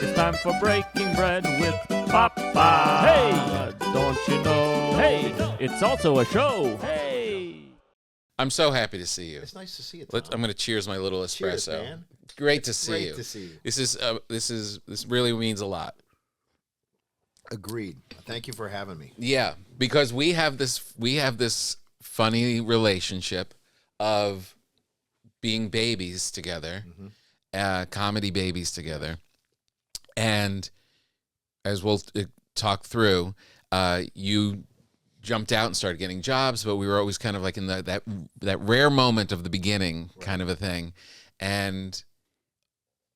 It's time for breaking bread with Papa. Hey, don't you know? Hey, it's also a show. Hey. I'm so happy to see you. It's nice to see you, Tom. I'm going to cheers my little espresso. Cheers, man. Great to see you. Great to see you. This really means a lot. Agreed. Thank you for having me. Yeah, because we have this funny relationship of being babies together, comedy babies together, and as we'll talk through, you jumped out and started getting jobs, but we were always kind of like in that rare moment of the beginning, kind of a thing, and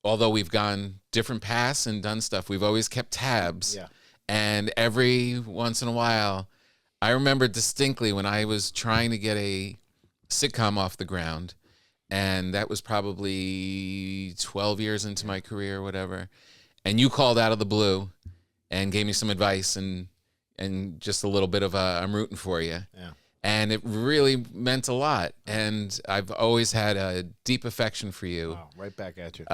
although we've gone different paths and done stuff, we've always kept tabs. Yeah. And every once in a while, I remember distinctly when I was trying to get a sitcom off the ground, and that was probably 12 years into my career or whatever, and you called out of the blue and gave me some advice and just a little bit of I'm rooting for you. Yeah. And it really meant a lot. And I've always had a deep affection for you. Wow, right back at you.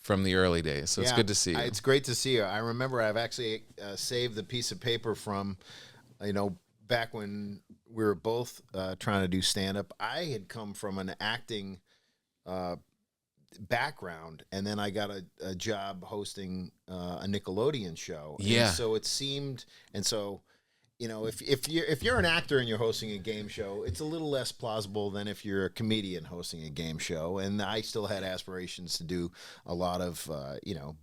From the early days. So it's good to see you. It's great to see you. I remember I've actually saved the piece of paper from, back when we were both trying to do stand-up. I had come from an acting background, and then I got a job hosting a Nickelodeon show. Yeah. And so it seemed, if you're an actor and you're hosting a game show, it's a little less plausible than if you're a comedian hosting a game show. And I still had aspirations to do a lot of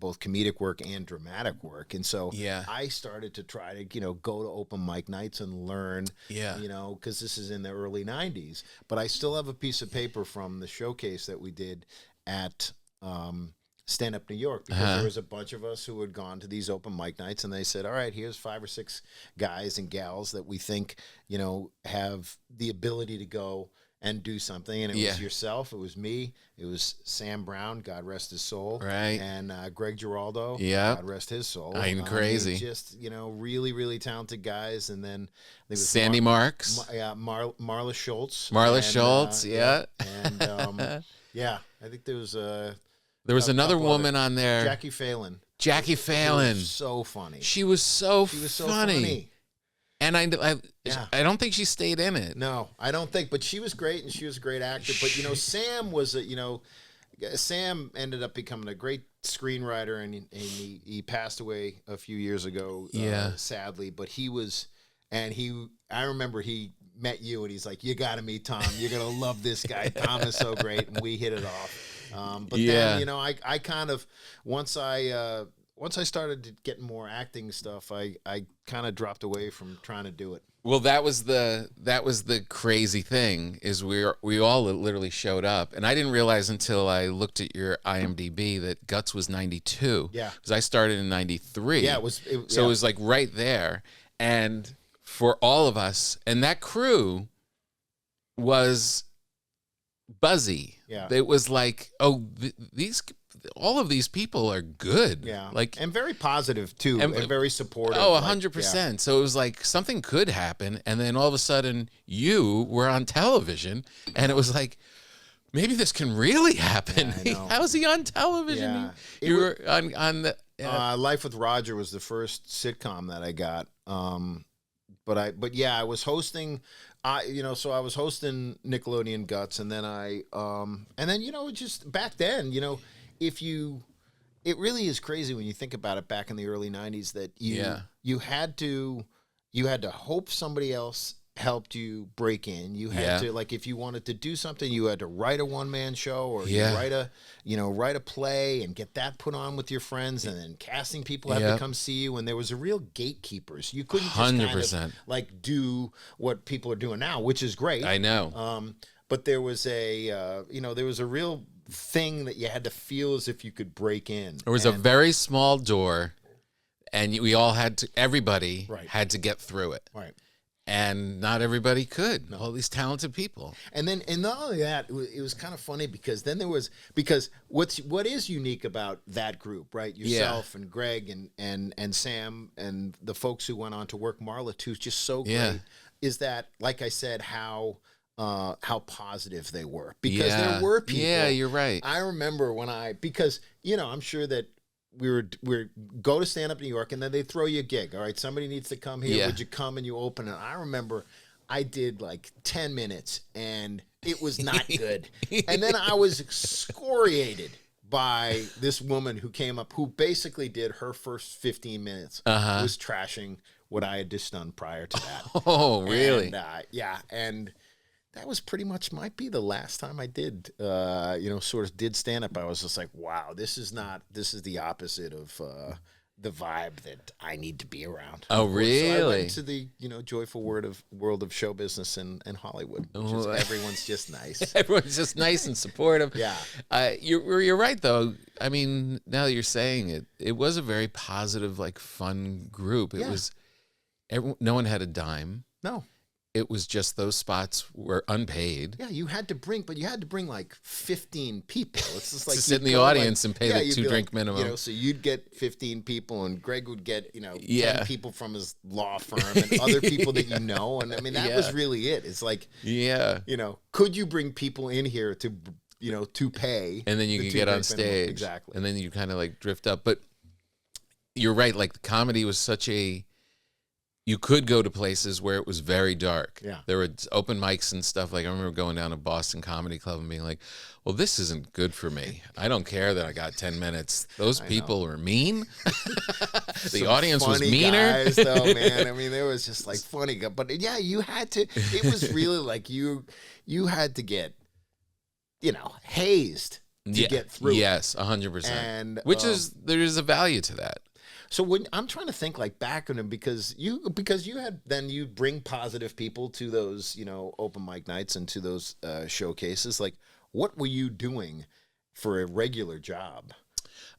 both comedic work and dramatic work. And so I started to try to go to open mic nights and learn. Because this is in the early '90s. But I still have a piece of paper from the showcase that we did at Stand Up New York, because there was a bunch of us who had gone to these open mic nights, and they said, all right, here's 5 or 6 guys and gals that we think, have the ability to go and do something. And it was yourself, it was me, it was Sam Brown, God rest his soul, right, and Greg Giraldo, God rest his soul. I'm crazy. Just, really, really talented guys. And then there was Sandy Marks. Marla Schultz. And I think there was there was another woman on there. Jackie Phelan. Jackie Phelan. So funny. She was so funny. And I don't think she stayed in it. No, I don't think. But she was great, and she was a great actor. But, Sam was, Sam ended up becoming a great screenwriter, and he passed away a few years ago, sadly. But I remember he met you, and he's like, you got to meet Tom. You're going to love this guy. Tom is so great. And we hit it off. Then, I kind of, once I started getting more acting stuff, I kind of dropped away from trying to do it. Well, that was the crazy thing, is we all literally showed up, and I didn't realize until I looked at your IMDb that Guts was 92. Yeah. Because I started in 93. Yeah, it was like right there. And for all of us, and that crew was buzzy. Yeah. It was like, all of these people are good. Yeah. And very positive too, and very supportive. Oh, 100%. So it was like something could happen, and then all of a sudden you were on television, and it was like, maybe this can really happen. Yeah, How's he on television? Yeah. You were on the Life with Roger was the first sitcom that I got. I was hosting. So I was hosting Nickelodeon Guts, and then just back then, it really is crazy when you think about it. Back in the early '90s, that you had to hope somebody else helped you break in. You had to, like, if you wanted to do something, you had to write a one-man show, or you write a play and get that put on with your friends, and then casting people had to come see you. And there was a real gatekeepers. You couldn't just 100%. do what people are doing now, which is great. I know. But there was a real thing that you had to feel as if you could break in. There was a very small door, and everybody had to get through it. Right. And not everybody could. All these talented people. And not only that, it was kind of funny, because then what is unique about that group, right? Yourself and Greg and Sam and the folks who went on to work, Marla too, just so great, is that, like I said, how positive they were, because there were people. Yeah, you're right. I remember because I'm sure that we go to stand up New York, and then they throw you a gig. All right, somebody needs to come here. Yeah. Would you come? And you open it. I remember I did like 10 minutes, and it was not good. And then I was excoriated by this woman who came up, who basically did her first 15 minutes was trashing what I had just done prior to that. Oh, really? And, yeah, and that was pretty much might be the last time I did, sort of did stand up. I was just like, wow, this is the opposite of the vibe that I need to be around. Oh, really? So I went to the, joyful world of show business and Hollywood. Everyone's just nice. Everyone's just nice and supportive. Yeah. You're right, though. I mean, now that you're saying it, it was a very positive, like, fun group. It was, no one had a dime. No. It was just those spots were unpaid. Yeah, you had to bring like 15 people. It's just like to sit in the audience and pay the 2-drink minimum. So you'd get 15 people, and Greg would get 10 people from his law firm and other people that and I mean that was really it. It's like could you bring people in here to to pay, and then you can get on stage exactly, and then you kind of like drift up. But you're right. Like the comedy was such a. You could go to places where it was very dark. Yeah. There were open mics and stuff. Like I remember going down to Boston Comedy Club and being like, well, this isn't good for me. I don't care that I got 10 minutes. Those people are mean. The audience was meaner. Guys, though, man. I mean, there was just like funny guys. But yeah, you had to, it was really like you had to get, hazed to get through. Yes, 100%. And there's a value to that. So when I'm trying to think like back on them, because you bring positive people to those open mic nights and to those showcases. Like, what were you doing for a regular job?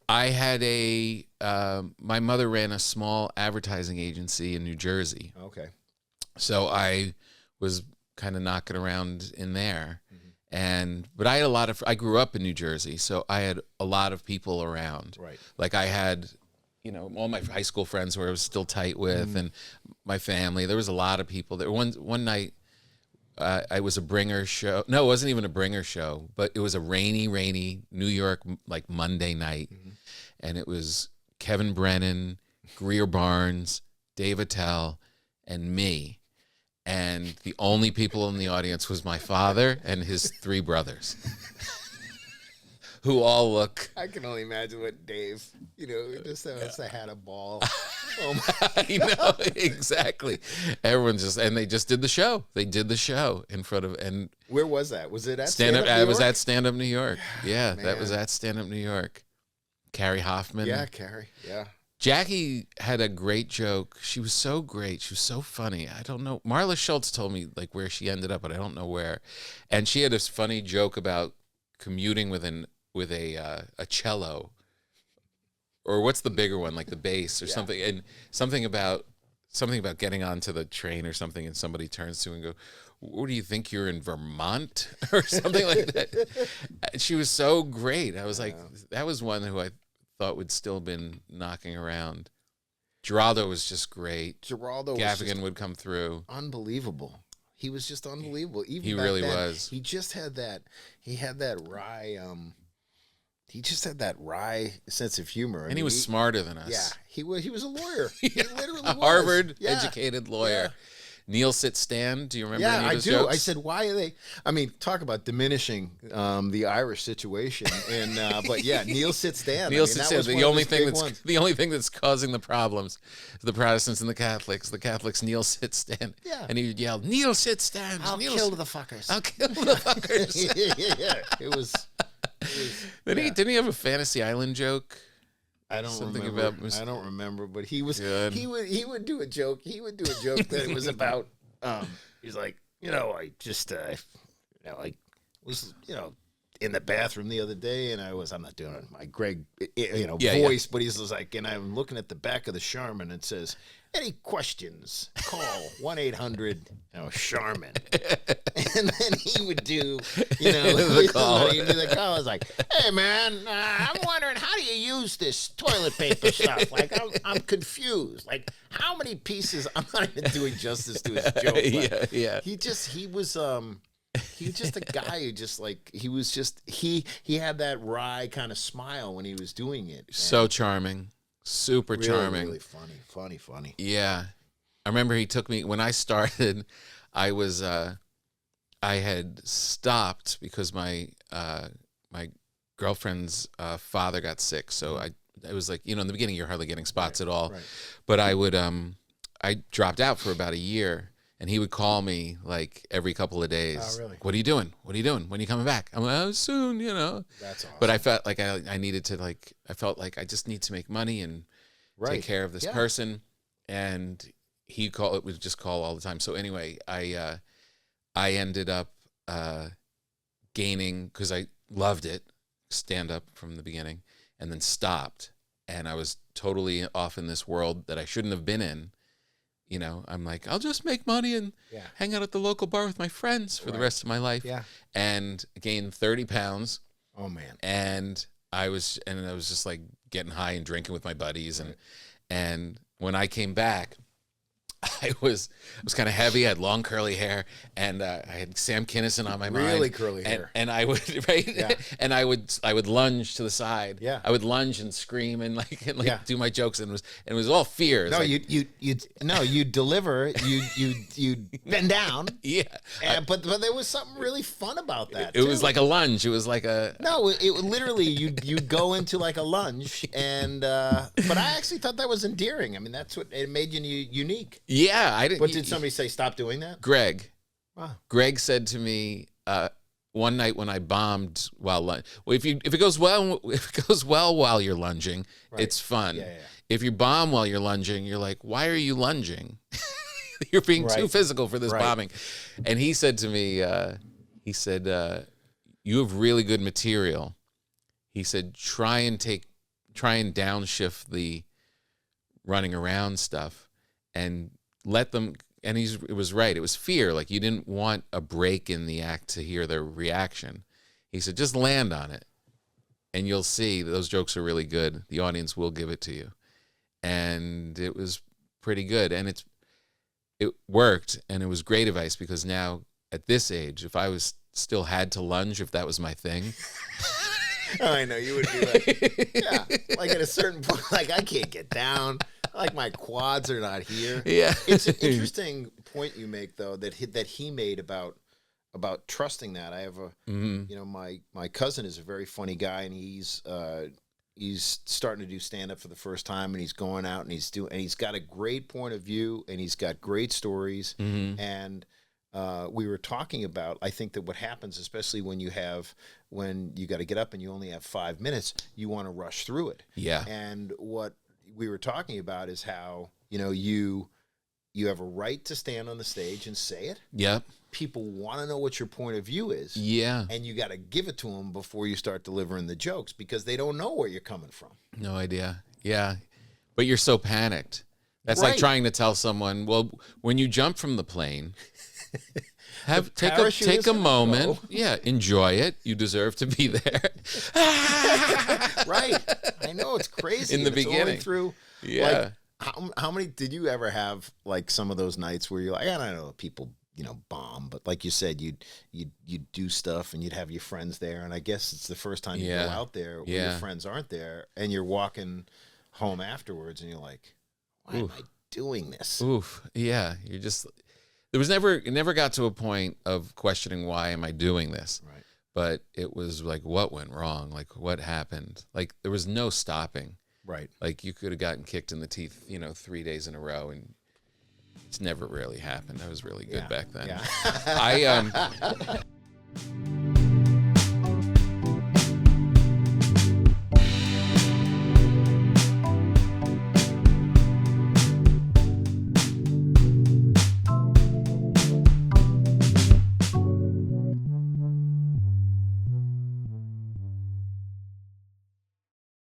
I had my mother ran a small advertising agency in New Jersey. Okay. So I was kind of knocking around in there, but I had I grew up in New Jersey, so I had a lot of people around. Right. Like I had. All my high school friends who I was still tight with, and my family. There was a lot of people there. One night, I was a bringer show. No, it wasn't even a bringer show, but it was a rainy New York like Monday night, and it was Kevin Brennan, Greer Barnes, Dave Attell, and me. And the only people in the audience was my father and his 3 brothers. Who all look. I can only imagine what Dave, just had a ball. Oh my I know, exactly. Everyone they just did the show. They did the show in front of, and where was that? Was it at Stand Up? I was at Stand Up New York. Yeah, that was at Stand Up New York. Carrie Hoffman. Yeah, Carrie. Yeah. Jackie had a great joke. She was so great. She was so funny. I don't know. Marla Schultz told me like where she ended up, but I don't know where. And she had this funny joke about commuting with a cello, or what's the bigger one, like the bass or something, and something about getting onto the train or something, and somebody turns to and go, "What do you think, you're in Vermont?" or something like that. She was so great. I was like, that was one who I thought would still been knocking around. Giraldo was just great. Gaffigan would come through. Unbelievable. He was just unbelievable. Even he really was. He just had that. He had that wry. He just had that wry sense of humor. And he was smarter than us. Yeah, he was a lawyer. He literally was. Harvard-educated lawyer. Yeah. Kneel, sit, stand. Do you remember any of those jokes? I said, why are they? I mean, talk about diminishing the Irish situation. And but yeah, kneel, sit, stand. Kneel, sit, stand. The only thing that's causing the problems is the Protestants and the Catholics. The Catholics kneel, sit, stand. Yeah. And he would yell, kneel, sit, stand. I'll kill the fuckers. I'll kill the fuckers. Yeah. It was. Didn't he have a Fantasy Island joke? I don't remember, but he was good. He would do a joke. He would do a joke that was about he's like, I just I was in the bathroom the other day, and I'm not doing my Greg voice, but he's just like, and I'm looking at the back of the Charmin, and it says, any questions, call 1-800-Charmin. And then he would do, the call. He'd do the call. I was like, hey, man, I'm wondering, how do you use this toilet paper stuff? Like, I'm confused. Like, how many pieces? I'm not even doing justice to his joke. Yeah. He was, He was just a guy who just like he had that wry kind of smile when he was doing it. So charming, super really, charming, really funny. Yeah, I remember he took me when I started. I was I had stopped because my girlfriend's father got sick, so it was like, in the beginning you're hardly getting spots at all, right. But I dropped out for about a year. And he would call me like every couple of days. Oh, really? What are you doing? When are you coming back? I'm like, oh, soon, That's awesome. But I felt like I needed to I felt like I just need to make money and take care of this person. And he would just call all the time. So anyway, I ended up gaining, because I loved it, stand up from the beginning, and then stopped. And I was totally off in this world that I shouldn't have been in. I'm like, I'll just make money and hang out at the local bar with my friends for the rest of my life. Yeah. And gained 30 pounds. Oh man. And I was just like getting high and drinking with my buddies. And when I came back, I was kind of heavy. I had long curly hair, and I had Sam Kinison on my mind. Really curly hair. And I would and I would lunge to the side. Yeah. I would lunge and scream and do my jokes, and it was all fear. No, you deliver. You bend down. Yeah. But there was something really fun about that. It was like a lunge. It was like a it literally you'd go into like a lunge, and but I actually thought that was endearing. I mean, that's what it made you unique. Yeah, I didn't. But did somebody say stop doing that? Greg. Wow. Greg said to me one night when I bombed while if it goes well while you're lunging, it's fun. Yeah. If you bomb while you're lunging, you're like, why are you lunging? You're being too physical for this bombing. And he said to me, you have really good material. He said, try and downshift the running around stuff and let them. And it was right. It was fear. Like, you didn't want a break in the act to hear their reaction. He said, just land on it and you'll see those jokes are really good. The audience will give it to you. And it was pretty good. And it worked. And it was great advice, because now at this age, if I was still had to lunge, if that was my thing. I know you would be like, like at a certain point, like, I can't get down. Like, my quads are not here. Yeah. It's an interesting point you make, though, that he made about trusting that. I have my cousin is a very funny guy, and he's starting to do stand up for the first time, and he's going out and he's got a great point of view, and he's got great stories. And we were talking about, I think that what happens, especially when you got to get up and you only have 5 minutes, you want to rush through it. Yeah. And what we were talking about is how, you have a right to stand on the stage and say it. Yep. People want to know what your point of view is. Yeah. And you got to give it to them before you start delivering the jokes, because they don't know where you're coming from. No idea. Yeah. But you're so panicked. That's like trying to tell someone, well, when you jump from the plane, take a moment. Yeah, enjoy it. You deserve to be there. Right. I know, it's crazy. In the beginning. Through, like, how many did you ever have, like, some of those nights where you're like, I don't know, people, bomb, but like you said, you'd do stuff and you'd have your friends there, and I guess it's the first time you go out there where your friends aren't there, and you're walking home afterwards and you're like, why am I doing this? Oof. Yeah. It never got to a point of questioning, why am I doing this? Right. But it was like, what went wrong? Like, what happened? Like, there was no stopping. Right. Like, you could have gotten kicked in the teeth, 3 days in a row, and it's never really happened. I was really good back then. Yeah. I